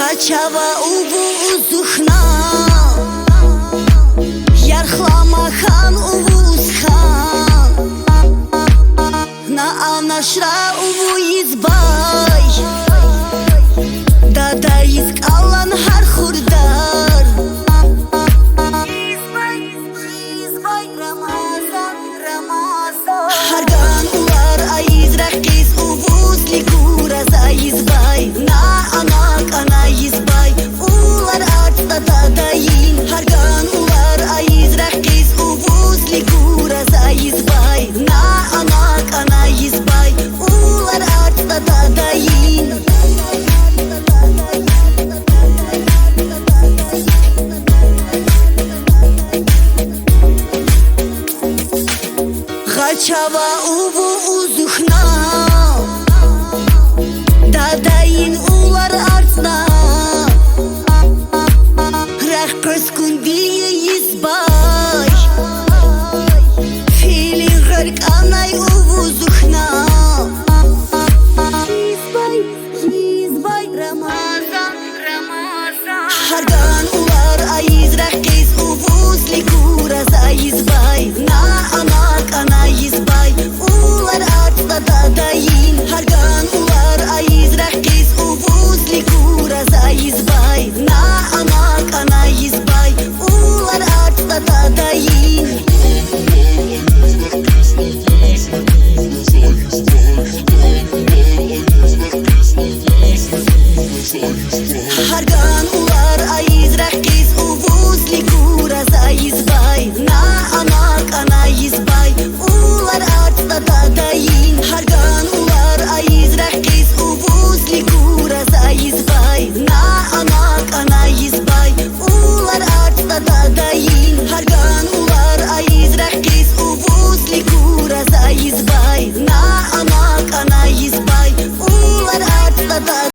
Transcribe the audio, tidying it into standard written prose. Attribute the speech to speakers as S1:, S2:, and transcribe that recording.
S1: Ғачава уву узухна Ярхламахан увузхан На анашра уву избай Дада изкалан хар хурдар Харган улар айзрах кис увуз лигура за избай На анак ана избай улар арцта дадаин Харган улар айзрах кис увуз лигура за избай На анак ана избай улар арцта дадаин Ғачава уву узухна